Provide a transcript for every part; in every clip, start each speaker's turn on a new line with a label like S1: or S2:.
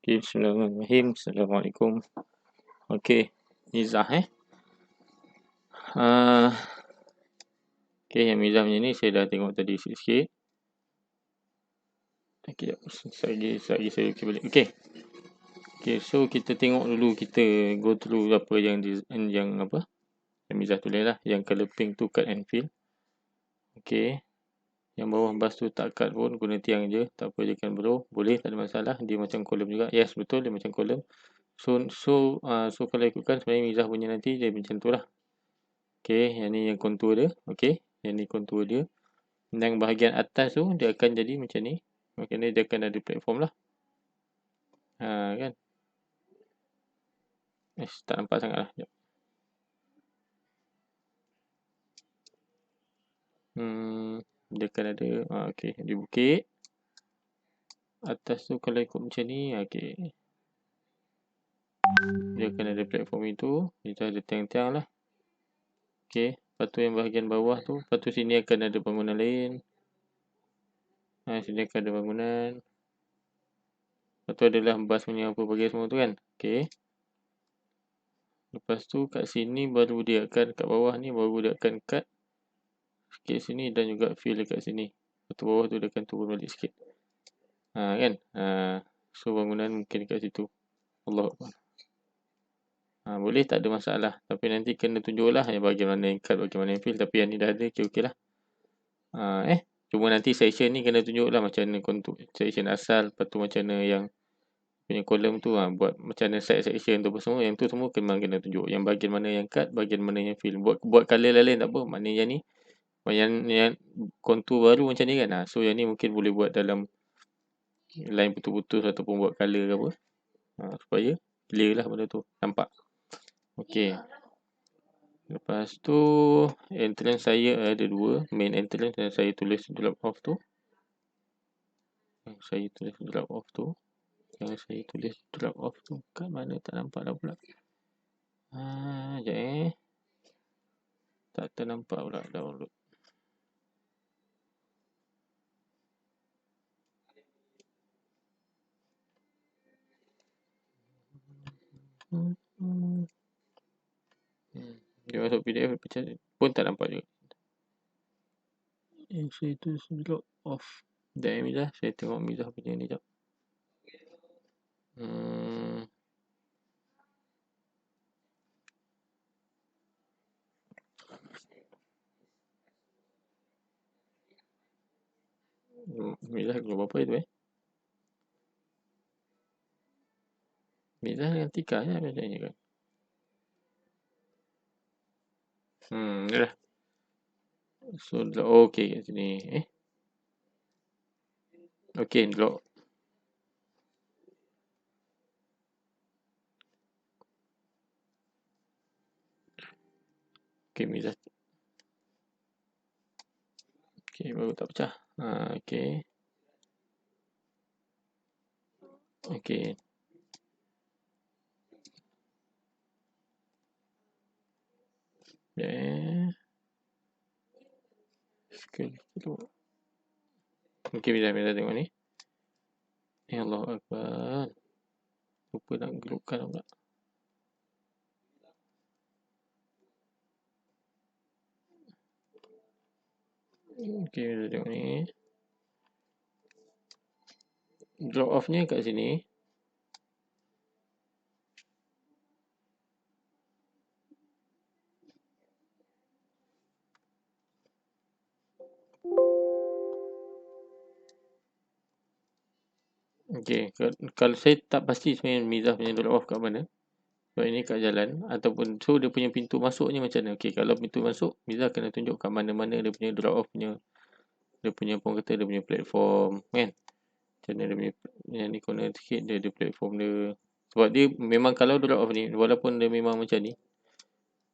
S1: Bismillahirrahmanirrahim. Assalamualaikum. Okey, mizah uh, okey, yang mizah punya ni saya dah tengok tadi sikit-sikit. Okey, sekejap saya ukir balik. Okey. Okey, so kita tengok dulu, kita go through apa yang apa? Yang mizah tulis lah, yang color pink tu cut and fill. Okey. Yang bawah bas tu tak cut pun, guna tiang je, tak apa je kan bro. Boleh, tak ada masalah. Dia macam kolom juga. Yes, betul, dia macam kolom. So kalau ikutkan sebenarnya mizah punya nanti dia macam tu lah. Okey, yang ni yang kontur dia. Okey, yang ni kontur dia. Yang bahagian atas tu dia akan jadi macam ni. Maknanya dia akan ada platform lah. Kan? Tak nampak sangat lah. Dia akan ada. Okey, dia bukit. Atas tu kalau ikut macam ni. Okey. Dia akan ada platform itu. Dia ada tiang-tiang lah. Okey. Lepas tu yang bahagian bawah tu. Lepas tu sini akan ada bangunan lain. Sini akan ada bangunan. Lepas tu adalah bas punya apa bagi semua tu kan. Okey. Lepas tu kat sini baru dia akan, kat bawah ni baru dia akan cut sikit sini dan juga fill dekat sini. Lepas tu bawah tu dia akan turun balik sikit. Kan. So bangunan mungkin kat situ. Allah. Boleh, tak ada masalah. Tapi nanti kena tunjuk lah yang bagaimana yang cut, bagaimana yang fill. Tapi yang ni dah ada, okey lah. Cuma nanti section ni kena tunjuk lah macam mana kontur section asal. Lepas tu macam mana yang punya kolom tu buat macam mana side section tu apa semua. Yang tu semua memang kena tunjuk. Yang bahagian mana yang cut, bahagian mana yang fill. Buat colour lain tak apa. Maknanya yang ni, yang kontur baru macam ni kan. So yang ni mungkin boleh buat dalam line putus-putus ataupun buat colour ke apa. Supaya clear lah benda tu. Nampak. Okey. Lepas tu entrance saya ada dua. Main entrance yang saya tulis drop off tu. Yang saya tulis drop off tu. Kat mana tak nampak dah pula. Sekejap tak ternampak pula download. Dia masuk PDF pun tak nampak juga. Yang saya tulis drop off. Sekejap Mizah, saya tengok Mizah punya ni sekejap. Mizah keluar apa itu Mizah dengan Tika je macamnya kan. Ni lah. So okey kat sini. Okey, drop. Okey, Mizah. Okey, baru tak pecah. Okey. Okey. Scroll dulu. Okey, Mizah tengok ni. Ya Allah Akbar. Lupa nak grupkan pula. Okey, Mizah tengok ni. Drop off nya kat sini. Okey, kalau saya tak pasti sebenarnya Mizah punya drop off kat mana. Sebab ini kat jalan ataupun so dia punya pintu masuknya macam mana. Okey, kalau pintu masuk Mizah kena tunjuk kat mana-mana dia punya drop off punya. Dia punya apa kata dia punya platform kan. Macam mana dia punya yang ni corner sikit dia ada platform dia. Sebab dia memang kalau drop off ni walaupun dia memang macam ni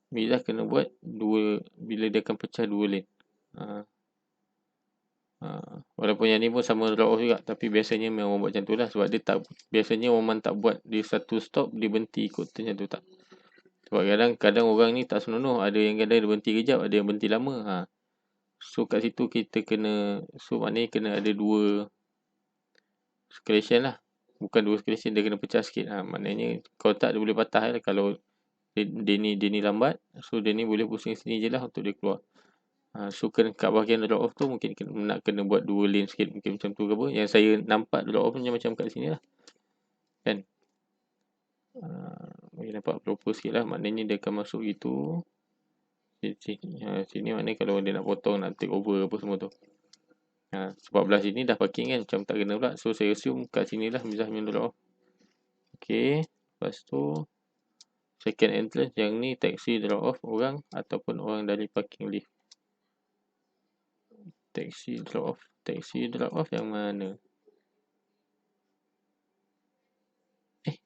S1: Mizah kena buat dua bila dia akan pecah dua lane. Walaupun yang ni pun sama drop off juga tapi biasanya memang buat macam tu lah sebab dia tak biasanya orang tak buat dia satu stop dia berhenti ikut macam tu tak. Sebab kadang orang ni tak senonoh, ada yang kadang dia berhenti kejap, ada yang berhenti lama. So kat situ kita kena, so maknanya kena ada dua escalation lah. bukan 2 screen dia kena pecah sikit. Maknanya kalau tak dia boleh patah lah. Kalau dia ni lambat, so dia ni boleh pusing sini je lah untuk dia keluar. So kat bahagian drop off tu mungkin nak kena buat 2 lane sikit, mungkin macam tu ke apa. Yang saya nampak drop off macam kat sini lah. Kan? Mungkin nampak proper sikit lah. Maknanya dia akan masuk gitu. Sini maknanya kalau dia nak potong, nak take over apa semua tu. Sebab belah sini dah parking kan, macam tak kena pula. So saya assume kat sini lah Mizah punya drop off. Okay. Lepas tu second entrance yang ni taxi drop off orang ataupun orang dari parking lift. Taxi drop off yang mana?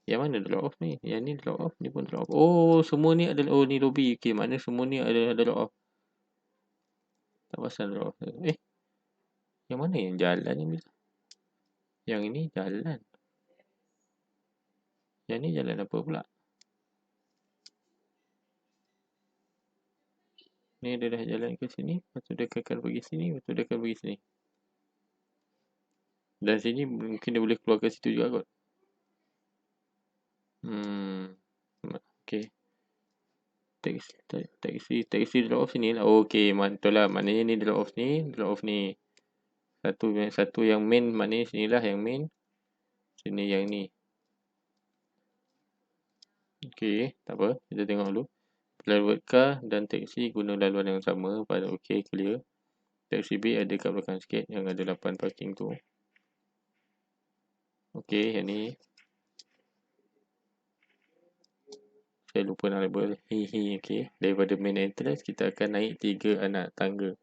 S1: Yang mana drop off ni? Yang ni drop off, ni pun drop off. Oh, semua ni adalah, oh ni lobby. Okay, maknanya semua ni adalah drop off. Tak pasal drop off. Yang mana yang jalan ni? Yang ini jalan. Yang ni jalan apa pula? Ni dia dah jalan ke sini, lepas tu dia akan pergi sini, lepas tu dia akan pergi sini. Dan sini mungkin dia boleh keluar ke situ juga kot. Okay. Taxi drop off sini lah. Okay, mantul lah. Maknanya ni drop off ni. Satu yang main, maknanya sini lah yang main. Sini yang ni. Okay, tak apa. Kita tengok dulu. Private car dan taxi guna laluan yang sama. Okay, clear. Taxi B ada kat belakang sikit, yang ada 8 parking tu. Okay, yang ni. Saya lupa nak label. Okay. Daripada main entrance, kita akan naik 3 anak tangga.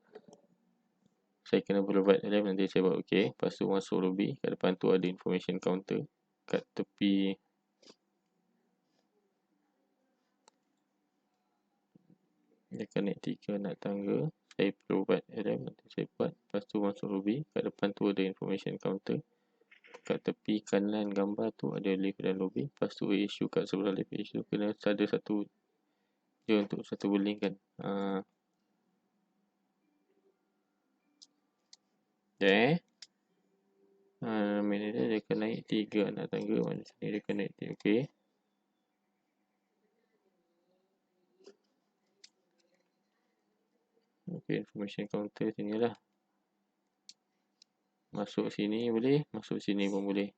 S1: Saya kena provide rem, nanti saya buat okay. Lepas tu masuk lobby. Kat depan tu ada information counter. Kat tepi dia akan naik 3 anak tangga. Saya provide rem, nanti saya buat. Lepas tu masuk lobby. Kat depan tu ada information counter. Kat tepi kanan gambar tu ada lift dan lobby. Lepas tu issue kat sebelah lift issue. Kena ada satu je untuk satu building kan. Okay. Manager dia akan naik 3 anak tangga. Mana sini dia akan naik 3. Okay. Okay, information counter sini lah. Masuk sini boleh, masuk sini pun boleh.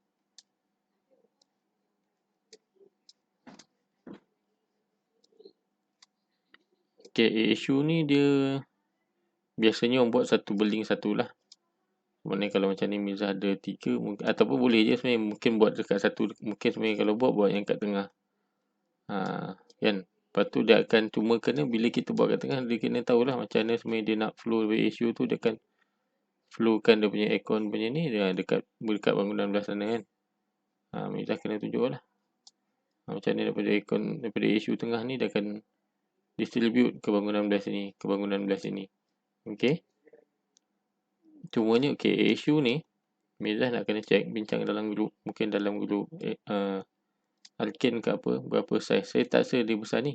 S1: Okay, issue ni dia biasanya orang buat satu building satu lah. Maknanya kalau macam ni Mizah ada 3 mungkin, ataupun boleh je sebenarnya mungkin buat dekat satu. Mungkin sebenarnya kalau buat yang kat tengah. Kan. Lepas tu dia akan cuma kena bila kita buat kat tengah, dia kena tahulah macam mana sebenarnya dia nak flow issue tu. Dia akan flowkan dia punya aircon punya ni dia dekat bangunan belah sana kan. Mizah kena tunjuk lah. Macam ni daripada aircon, daripada issue tengah ni dia akan distribute ke bangunan belah sini, ke bangunan belah sini. Okay. Cumanya okay, issue ni Mizah nak kena check, bincang dalam grup, mungkin dalam grup Arcane ke apa, berapa saiz. Saya tak rasa dia besar ni.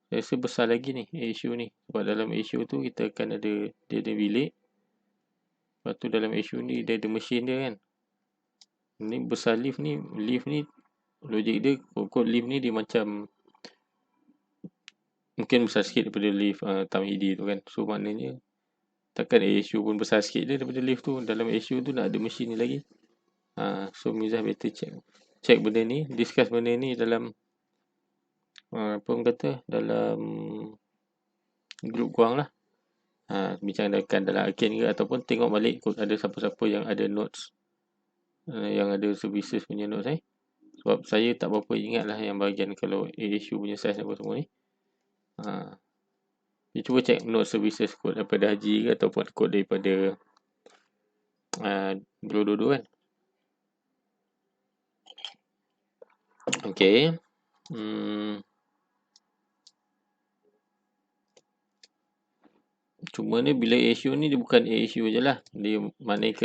S1: Saya rasa besar lagi ni issue ni. Sebab dalam issue tu kita akan ada, dia ada bilik. Lepas tu dalam issue ni dia ada mesin dia kan. Ni besar lift ni logik dia kod lift ni dia macam mungkin besar sikit daripada lift Tamhidi tu kan. So maknanya takkan issue pun besar sikit dia daripada lift tu. Dalam issue tu nak ada mesin ni lagi. So Mizah better check benda ni, discuss benda ni dalam apa orang kata, dalam grup korang lah. Bincangkan dalam Arcane ke, ataupun tengok balik ada siapa-siapa yang ada notes, yang ada services punya notes sebab saya tak berapa ingat lah yang bahagian kalau issue punya size apa semua ni. Dia cuba check note services kod daripada Haji ke ataupun kod daripada Brododo kan. Okay. Cuma ni bila issue ni dia bukan issue je lah. Dia maknanya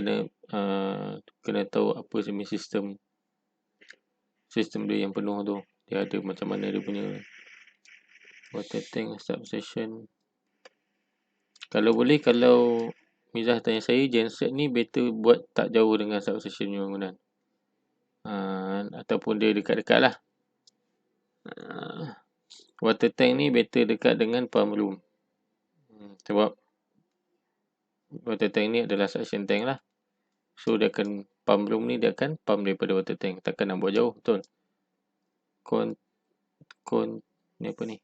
S1: kena tahu apa sistem dia yang penuh tu. Dia ada macam mana dia punya water tank substation. Kalau boleh, kalau Mizah tanya saya, genset ni better buat tak jauh dengan substation punya bangunan. ataupun dia dekat-dekat lah. Water tank ni better dekat dengan pump room. Sebab water tank ni adalah suction tank lah. So dia akan pump room ni dia akan pump daripada water tank. Takkan nak buat jauh, betul? Ni apa ni?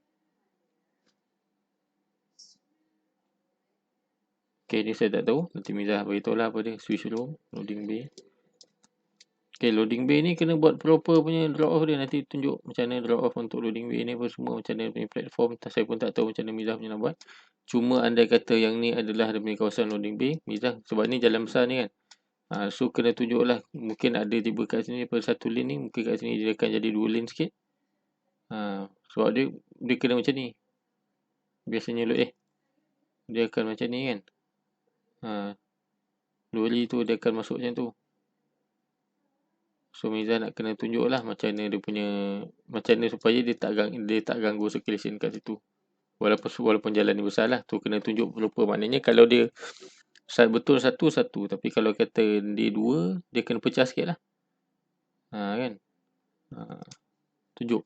S1: Okay, ni saya tak tahu. Nanti Mizah beritahu lah apa dia. Switch room, loading bay. Okay, loading bay ni kena buat proper punya drop off dia. Nanti tunjuk macam mana drop off untuk loading bay ni apa semua. Macam mana punya platform. Saya pun tak tahu macam mana Mizah punya nak buat. Cuma andai kata yang ni adalah dia punya kawasan loading bay, Mizah, sebab ni jalan besar ni kan. So kena tunjuk lah. Mungkin ada tiba kat sini daripada satu lane ni. Mungkin kat sini dia akan jadi 2 lane sikit. Sebab dia kena macam ni. Biasanya dia akan macam ni kan. Lori tu dia akan masuk macam tu. So Mizah nak kena tunjuk lah macam mana dia punya, macam mana supaya dia tak ganggu circulation kat situ. Walaupun jalan ni besar lah. Tu kena tunjuk lupa. Maknanya kalau dia betul satu. Tapi kalau kata dia 2, dia kena pecah sikit lah. Kan. Tunjuk.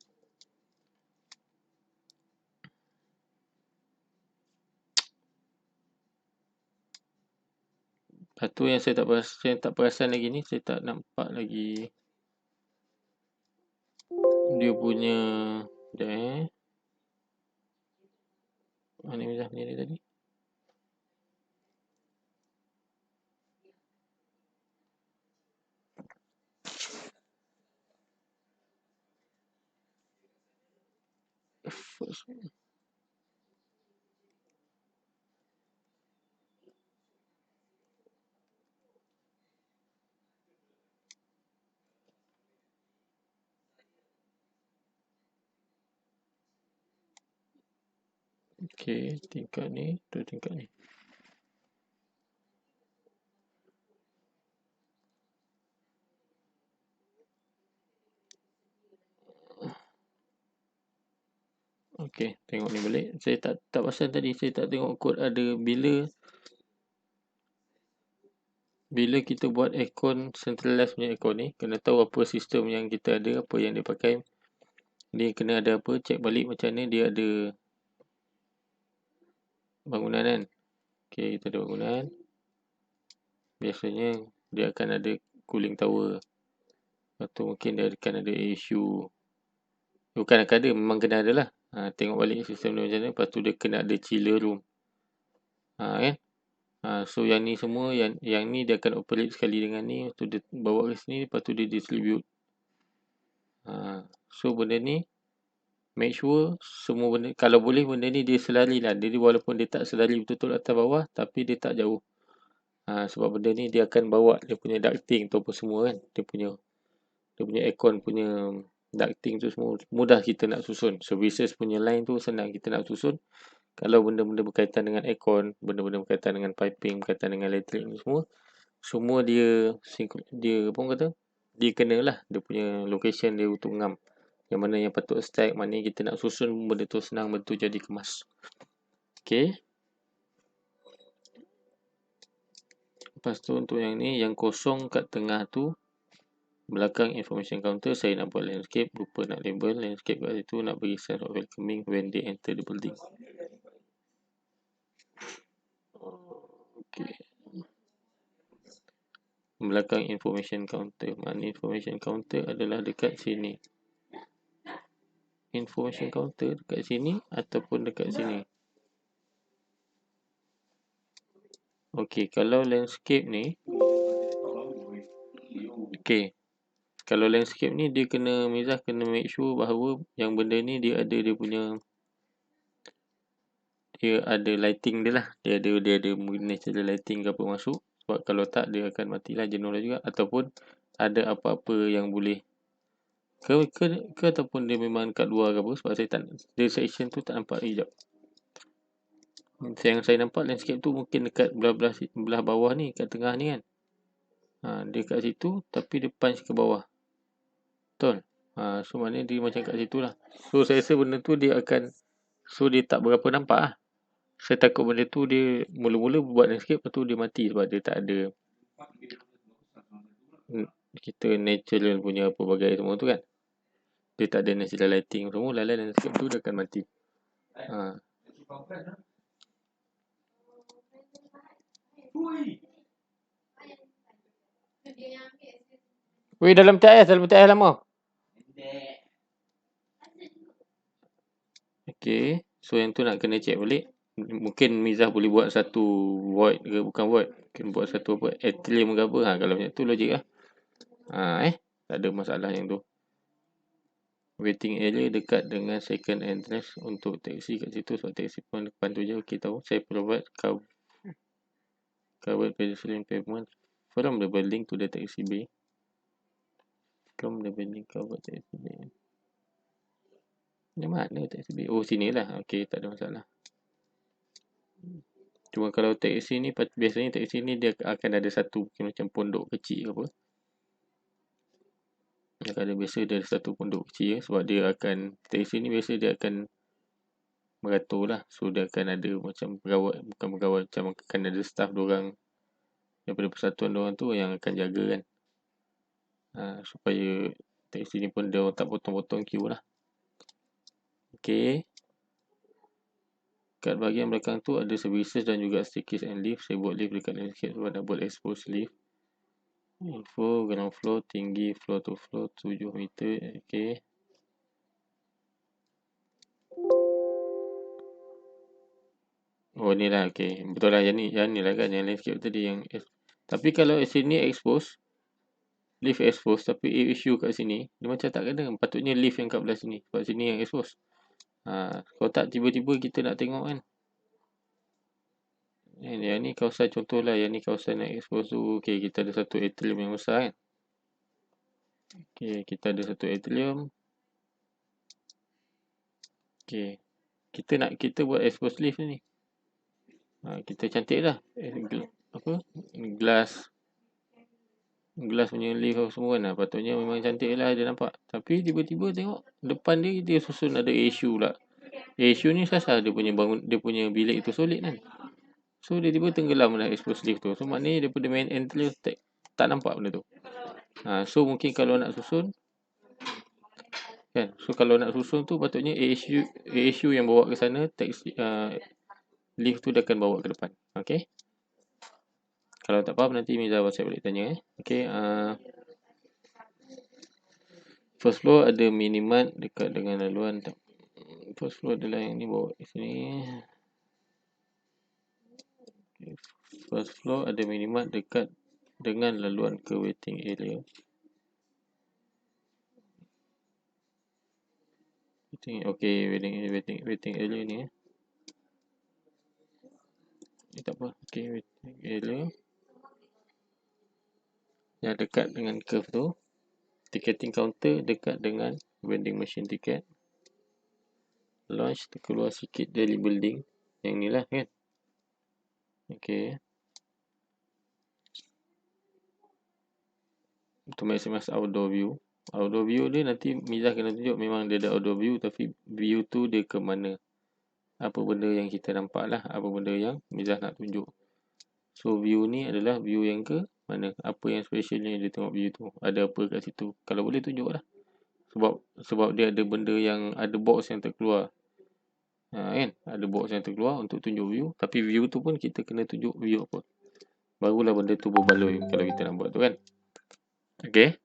S1: Satu yang saya tak perasan lagi ni, saya tak nampak lagi dia punya mana Mizah ni tadi? Okay, tingkat ni, tu tingkat ni. Okay, tengok ni balik. Saya tak pasal tadi, saya tak tengok kod ada bila kita buat aircon, centralized punya aircon ni, kena tahu apa sistem yang kita ada, apa yang dia pakai. Dia kena ada apa, check balik macam mana dia ada bangunan kan. Okay, kita ada bangunan. Biasanya dia akan ada cooling tower. Atau mungkin dia akan ada issue. Bukan akan ada, memang kena ada lah. Tengok balik sistem dia macam mana. Lepas tu dia kena ada chiller room. Kan? So yang ni semua, yang ni dia akan operate sekali dengan ni. Lepas tu dia bawa ke sini, lepas tu dia distribute. So benda ni, make sure semua benda, kalau boleh benda ni dia selari lah. Jadi walaupun dia tak selari betul-betul atas bawah, tapi dia tak jauh. Sebab benda ni dia akan bawa dia punya ducting tu apa semua kan. Dia punya aircon punya ducting tu semua mudah kita nak susun. Services punya line tu senang kita nak susun. Kalau benda-benda berkaitan dengan aircon, benda-benda berkaitan dengan piping, berkaitan dengan elektrik ni semua dia apa orang kata, dia kenalah dia punya location dia untuk ngam. Yang mana yang patut stack, mana kita nak susun benda tu senang, benda tu jadi kemas. Okay. Lepas tu untuk yang ni, yang kosong kat tengah tu, belakang information counter, saya nak buat landscape, lupa nak label landscape kat situ, nak bagi sense of welcoming when they enter the building. Okay. Belakang information counter, mana information counter adalah dekat sini. Information counter dekat sini ataupun dekat sini. Okay, kalau landscape ni, okay, kalau landscape ni dia kena, Mizah kena make sure bahawa yang benda ni dia ada lighting dia lah. Dia ada natural lighting ke apa masuk. Sebab kalau tak dia akan matilah, jenuh lah juga. Ataupun ada apa-apa yang boleh ke ataupun dia memang kat luar ke apa. Sebab saya tak, dia section tu tak nampak hijab. Yang saya nampak landscape tu mungkin dekat belah bawah ni, kat tengah ni kan. Dia kat situ tapi dia punch ke bawah. Betul? So maknanya dia macam kat situ lah. So saya rasa benda tu dia akan, so dia tak berapa nampak lah. Saya takut benda tu dia mula-mula buat landscape, lepas tu dia mati sebab dia tak ada kita natural punya apa bagai semua tu kan. Dia tak ada natural lighting semua, lalai landscape tu dia akan mati. Weh, dalam peti ais lama. Okay, so yang tu nak kena check balik. Mungkin Mizah boleh buat satu void ke, bukan void, mungkin buat satu apa, atrium ke apa. Kalau macam tu logik lah. Tak ada masalah yang tu. Waiting area dekat dengan second entrance untuk taxi kat situ, sebab taxi pun depan tu je. Okay, tahu. Saya provide covered pedestrian pavement from the building to the taxi bay. From the building covered taxi bay. Di mana taxi bay? Oh, sini lah. Okay, tak ada masalah. Cuma kalau taxi ni, biasanya taxi ni dia akan ada satu macam pondok kecil ke apa. Kalau biasa dia ada satu pondok kecil, sebab dia akan, taxi ni biasa dia akan beratur lah. So dia akan ada macam pegawai, bukan pegawai, macam akan ada staff diorang daripada persatuan diorang tu yang akan jaga kan. Supaya taxi ni pun dia tak potong-potong queue lah. Okay. Kat bahagian belakang tu ada services dan juga staircase and lift. Saya buat lift dekat landscape sebab nak buat expose lift. Info ground floor tinggi floor to floor 7 meter. Okay. Oh ni lah, okay. Betul lah, yang ni lah kan, yang landscape tadi yang tapi kalau sini expose, lift expose, tapi issue kat sini dia macam tak kena. Patutnya lift yang kat belah sini, sebab sini yang expose. Kalau tak tiba-tiba kita nak tengok kan. Yang ni kawasan contoh lah, yang ni kawasan yang expose tu. Okay, kita ada satu atrium yang besar kan. Okay, kita ada satu atrium. Okay, kita buat expose lift ni. Kita cantik lah. Apa? Glass punya lift semua kan. Patutnya memang cantik lah dia nampak. Tapi tiba-tiba tengok depan dia susun ada issue pula. Issue ni sasar dia punya bilik tu solid kan. So dia tiba tenggelam lah expose lift tu. So maknanya daripada main entry tak nampak benda tu. So mungkin kalau nak susun kan. So kalau nak susun tu patutnya issue yang bawa ke sana, taxi lift tu dia akan bawa ke depan. Okay. Kalau tak faham nanti Miza WhatsApp balik tanya. Okay. First floor ada minimart dekat dengan laluan. First floor adalah yang ni bawa ke sini. Okay. First floor ada minimart dekat dengan laluan ke waiting area. Okay, waiting area ni. Tak apa. Okay, waiting area yang dekat dengan curve tu. Ticketing counter dekat dengan vending machine tiket. Launch terkeluar sikit dari building. Yang ni lah kan. Okay. To maximize outdoor view. Outdoor view dia nanti Mizah kena tunjuk memang dia ada outdoor view, tapi view tu dia ke mana. Apa benda yang kita nampak lah. Apa benda yang Mizah nak tunjuk. So view ni adalah view yang ke mana. Apa yang specialnya dia tengok view tu. Ada apa kat situ. Kalau boleh tunjuk lah. Sebab dia ada benda yang ada box yang terkeluar. Kan? Ada box yang terkeluar untuk tunjuk view. Tapi view tu pun kita kena tunjuk view apa. Barulah benda tu berbaloi kalau kita nak buat tu kan. Okay.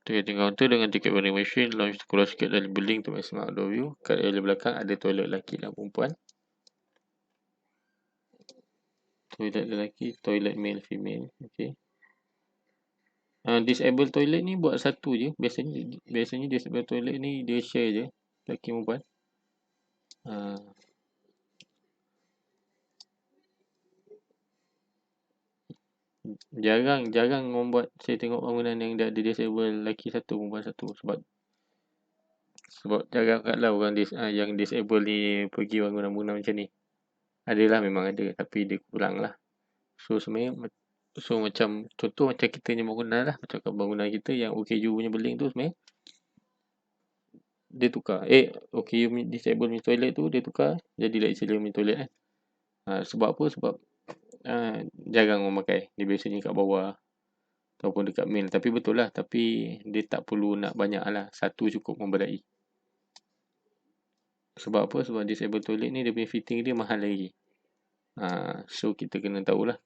S1: Ticketing counter dengan tiket vending machine. Launch keluar sikit dari building tu maximum outdoor view. Kat area belakang ada toilet lelaki dan perempuan. Toilet lelaki, toilet male, female. Okay. Disable toilet ni buat satu je. Biasanya disable toilet ni dia share je. Lelaki perempuan. Jarang membuat saya tengok bangunan yang dah ada disable lelaki satu, perempuan satu. Sebab jarang lah orang yang disable ni pergi bangunan-bangunan macam ni. Adalah memang ada, tapi dia kurang lah. So sebenarnya, macam contoh macam kita ni bangunan lah. Macam kat bangunan kita yang OKU punya building tu sebenarnya dia tukar. OKU disable punya toilet tu dia tukar jadi lecturer punya toilet kan. Sebab apa? Sebab jarang orang pakai. Dia biasanya kat bawah. ataupun dekat main. Tapi betul lah, tapi dia tak perlu nak banyak lah, satu cukup memadai. Sebab apa? Sebab disable toilet ni dia punya fitting dia mahal lagi. So kita kena tahulah.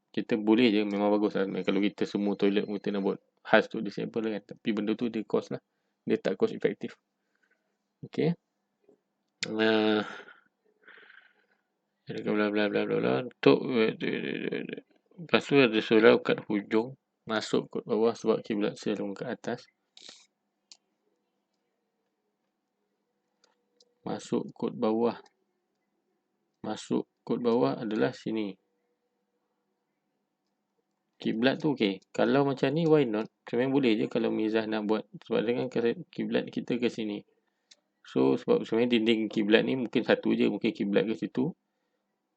S1: Kita boleh je, memang bagus lah kalau kita semua toilet kita nak buat khas tu disable kan. Tapi benda tu dia cost lah. Dia tak cost efektif. Okay. Bla bla bla bla bla. Untuk lepas tu ada surau kat hujung, masuk kot bawah sebab kiblat serong kat atas. Masuk kot bawah. Masuk kot bawah adalah sini. Kiblat tu okey. Kalau macam ni why not? Sebenarnya boleh je kalau Mizah nak buat, sebab dengan kiblat kita ke sini. So sebab sebenarnya dinding kiblat ni mungkin satu je, mungkin kiblat ke situ.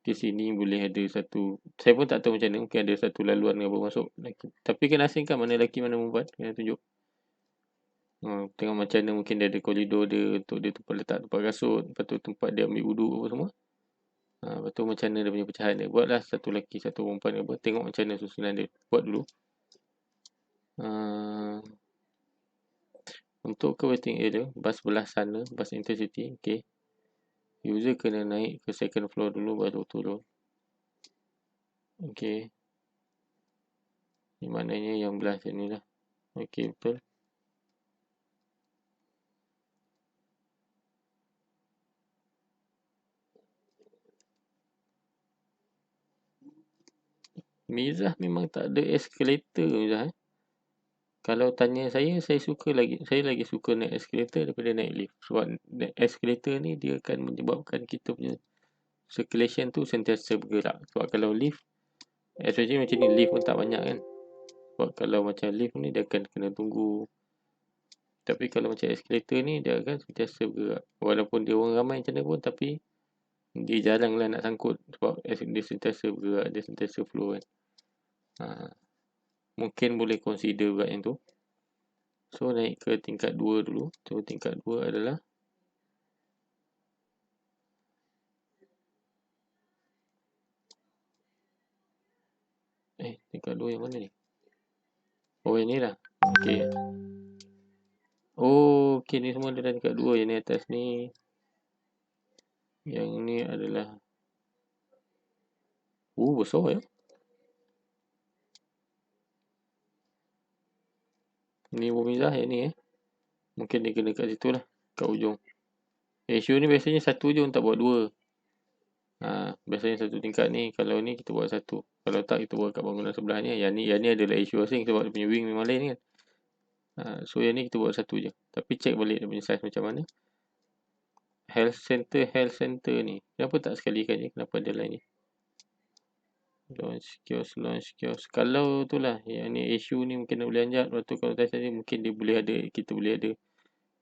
S1: Ke sini boleh ada satu. Saya pun tak tahu macam mana, mungkin ada satu laluan ke apa masuk. Tapi kena asingkan mana lelaki mana perempuan, kena tunjuk. Tengok macam mana, mungkin dia ada koridor dia untuk dia tempat letak tempat kasut, lepas tu tempat dia ambil wuduk apa semua. Lepas tu macam mana dia punya pecahan dia. Buatlah satu lelaki, satu perempuan apa. Tengok macam mana susunan dia. Buat dulu. Untuk ke waiting area, bas belah sana, bas intercity, okay. User kena naik ke second floor dulu baru turun. Okay. Ini maknanya yang belah sini lah. Okay, betul. Mizah memang tak ada escalator Mizah. Kalau tanya saya lagi suka naik escalator daripada naik lift. Sebab naik escalator ni dia akan menyebabkan kita punya circulation tu sentiasa bergerak. Sebab kalau lift, especially macam ni, lift pun tak banyak kan. Sebab kalau macam lift ni dia akan kena tunggu. Tapi kalau macam escalator ni dia akan sentiasa bergerak. Walaupun dia orang ramai macam mana pun, tapi dia jarang lah nak sangkut. Sebab dia sentiasa bergerak, dia sentiasa flow kan. Mungkin boleh consider buat yang tu. So naik ke tingkat 2 dulu. So tingkat 2 adalah tingkat 2 yang mana ni? Oh yang ni lah. Okay. Oh okay, ni semua adalah tingkat 2. Yang ni atas ni. Yang ni adalah besar ya. Ni Mizah yang ni mungkin dia kena kat situ lah, kat ujung. Issue ni biasanya satu je, tak buat 2. Biasanya satu tingkat ni. Kalau ni kita buat satu. Kalau tak kita buat kat bangunan sebelah ni. Yang ni adalah isu asing sebab dia punya wing memang lain kan. So yang ni kita buat satu je. Tapi check balik dia punya size macam mana. Health center ni. Kenapa tak sekalikan je? Kenapa ada line ni? Launch kiosk. Kalau tu lah, yang ni issue ni mungkin boleh anjat. Lepas tu kalau test ni mungkin dia boleh ada, kita boleh ada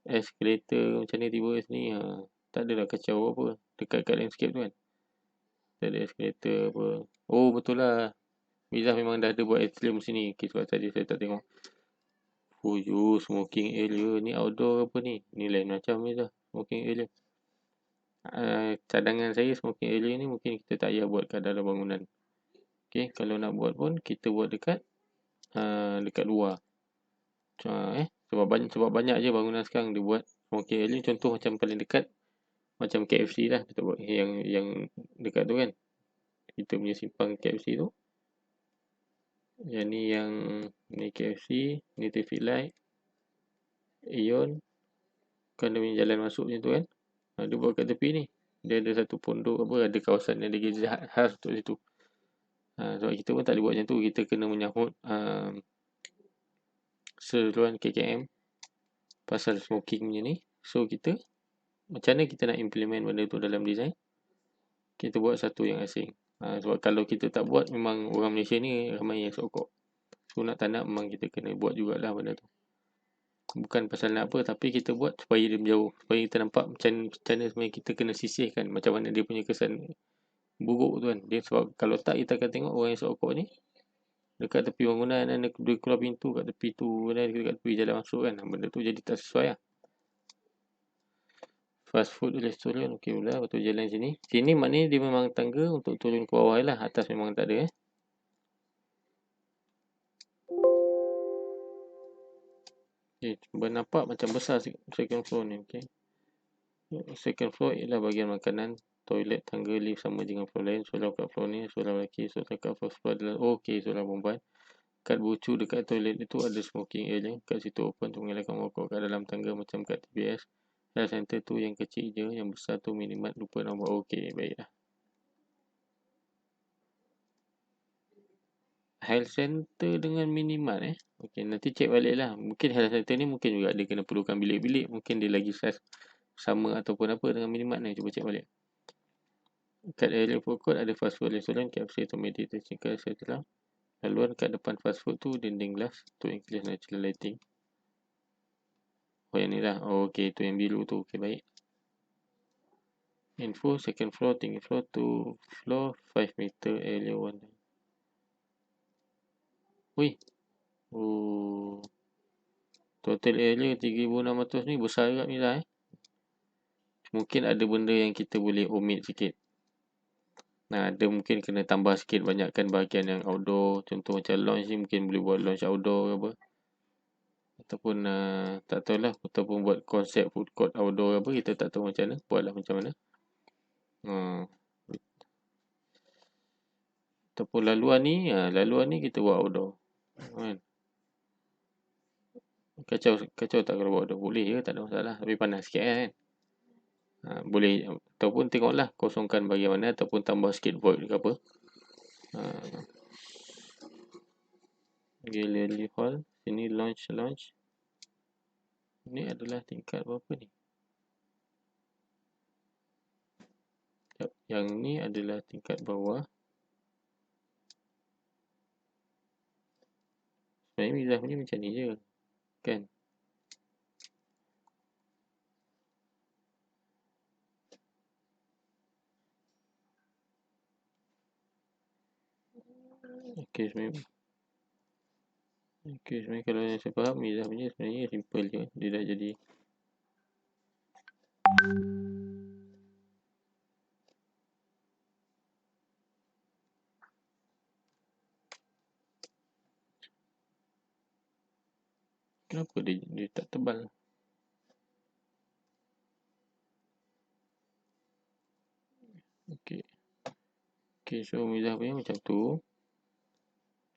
S1: escalator macam ni tiba sini. Tak adalah kacau apa. Dekat kat landscape tu kan. Tak ada escalator apa. Oh betul lah. Mizah memang dah ada buat atrium sini. Okay, sebab tadi saya tak tengok. Smoking area. Ni outdoor apa ni? Ni lain macam Mizah. Smoking area. Cadangan saya smoking area ni mungkin kita tak payah buat kat dalam bangunan. Okay, kalau nak buat pun kita buat dekat luar. Sebab banyak je bangunan sekarang dia buat smoking area. Contoh macam paling dekat macam KFC lah. Kita buat yang dekat tu kan. Kita punya simpang KFC tu. Yang ni KFC, ni traffic light, Ion. Kan dia punya jalan masuk macam tu kan. Dia buat kat tepi ni. Dia ada satu pondok apa, ada kawasan yang ada gereja khas untuk situ. Sebab kita pun tak boleh buat macam tu. Kita kena menyahut seluruhan KKM pasal smoking punya ni. So kita, macam mana kita nak implement benda tu dalam design? Kita buat satu yang asing. Sebab kalau kita tak buat, memang orang Malaysia ni ramai yang sokok. So nak tak nak memang kita kena buat jugalah benda tu. Bukan pasal nak apa, tapi kita buat supaya dia menjauh. Supaya kita nampak macam mana sebenarnya kita kena sisihkan. Macam mana dia punya kesan buruk tu kan. Dia sebab kalau tak kita akan tengok orang yang sokok ni dekat tepi bangunan dan dia keluar pintu kat tepi tu dan dekat tepi jalan masuk kan. Benda tu jadi tak sesuai lah. Fast food restaurant okey pula. Betul jalan sini. Sini maknanya dia memang tangga untuk turun ke bawah lah. Atas memang tak ada Okay, nampak macam besar second floor ni. Okay. Second floor ialah bahagian makanan, toilet, tangga, lift sama dengan floor lain. Soalan kat floor ni, soalan lelaki. Soalan kat first floor adalah okey, soalan perempuan. Kad bucu dekat toilet itu ada smoking area. Kat situ open untuk mengelakkan merokok kat dalam tangga macam kat TPS. Health center tu yang kecil je, yang besar tu minimat, lupa nombor. Okey, baiklah. Health center dengan minimat Okey, nanti cek balik lah. Mungkin health center ni mungkin juga dia kena perlukan bilik-bilik. Mungkin dia lagi size sama ataupun apa dengan minimat ni. Cuba cek balik. Kat area food court ada fast food restaurant, KFC atau meditation setelah. Laluan kat depan fast food tu dinding glass. Tu increase natural lighting. Oh yang ni lah. Oh okey, tu yang biru tu. Okey, baik. Info, second floor, tinggi floor, 2 floor, 5 meter, area 1. Wih. Oh. Total area 3,600 ni besar juga Mila Mungkin ada benda yang kita boleh omit sikit. Nah, ada mungkin kena tambah sikit banyakkan bahagian yang outdoor. Contoh macam lounge ni mungkin boleh buat lounge outdoor ke apa. Ataupun tak tahulah. Ataupun buat konsep food court outdoor ke apa. Kita tak tahu macam mana. Buatlah macam mana. Ataupun laluan ni kita buat outdoor. Kan? Kacau tak kalau buat outdoor? Boleh je, tak ada masalah. Tapi panas sikit kan. Boleh. Ataupun tengoklah kosongkan bagaimana. Ataupun tambah sikit void ke apa. Gallery hall. Sini launch. Ini adalah tingkat berapa ni? Yang ni adalah tingkat bawah. Sebenarnya mizah ni macam ni je. Kan? Okay, sebenarnya kalau yang saya faham mizah punya sebenarnya simple je. Dia dah jadi. Kenapa dia tak tebal? Okay, so mizah punya macam tu.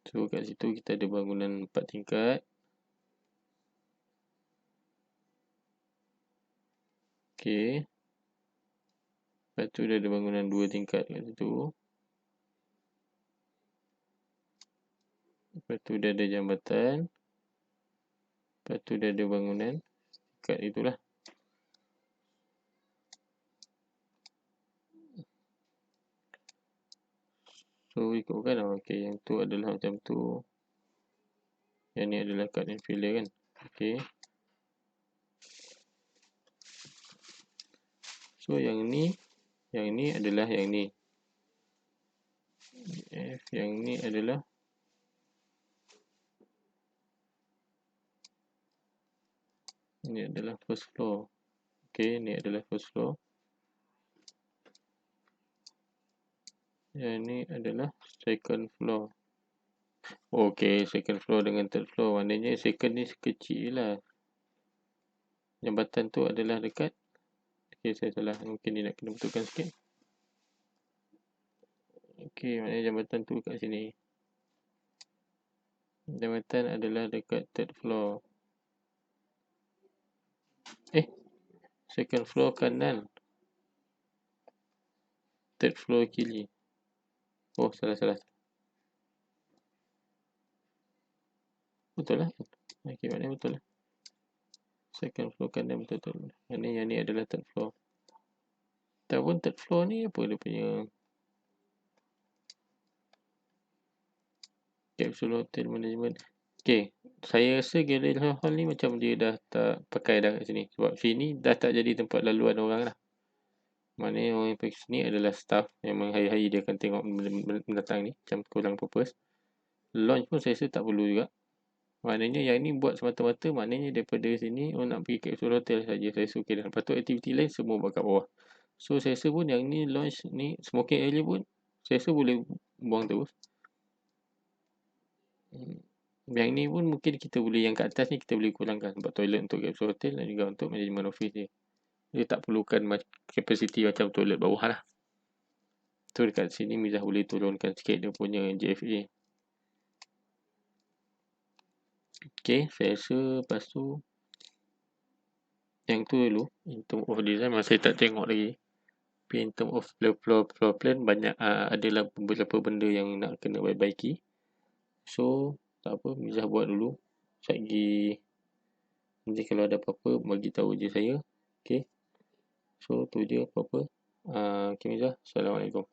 S1: So kat situ kita ada bangunan 4 tingkat. Okay. Lepas tu dia ada bangunan 2 tingkat kat situ. Lepas tu dia ada jambatan. Lepas tu dia ada bangunan kat itulah. So ikutkan lah. Okay, yang tu adalah macam tu. Yang ni adalah cut and filler kan. Okay. So yang ni adalah yang ni. Yang ni adalah ni adalah first floor. Okay, ni adalah first floor. Yang ni adalah second floor. Okay, second floor dengan third floor. Maknanya second ni kecil lah. Jambatan tu adalah dekat. Okay, saya salah. Mungkin dia nak kena betulkan sikit. Okay, maknanya jambatan tu kat sini. Jambatan adalah dekat third floor. Second floor kanan. Third floor kiri. Oh, salah. Betul lah. Okay, maknanya betul lah. Second floor kanan betul-betul. Maknanya yang ni adalah third floor. Ataupun third floor ni apa dia punya capsule hotel management. Okay, saya rasa gallery hall ni macam dia dah tak pakai dah kat sini. Sebab sini dah tak jadi tempat laluan orang lah. Maknanya orang yang pergi sini adalah staff yang hari-hari dia akan tengok mendatang ni. Macam kurang purpose. Launch pun saya rasa tak perlu juga. Maknanya yang ni buat semata-mata. Maknanya daripada sini orang nak pergi capsule hotel saja. Saya rasa okay dah. Lepas tu aktiviti lain semua buat kat bawah. So saya rasa pun yang ni launch ni smoking area pun saya rasa boleh buang terus. Yang ni pun mungkin kita boleh, yang kat atas ni kita boleh kurangkan sebab toilet untuk capsule hotel dan juga untuk management office dia. Dia tak perlukan capacity macam toilet bawah lah. So dekat sini Mizah boleh turunkan sikit dia punya JFA. Okay, saya rasa lepas tu yang tu dulu. In term of design masih tak tengok lagi. Tapi in term of floor plan banyak adalah beberapa benda yang nak kena baiki. So tak apa, Mizah buat dulu. Lagi nanti kalau ada apa-apa bagi tahu je saya. Okay. So tu je apa-apa. Okay Mizah. Assalamualaikum.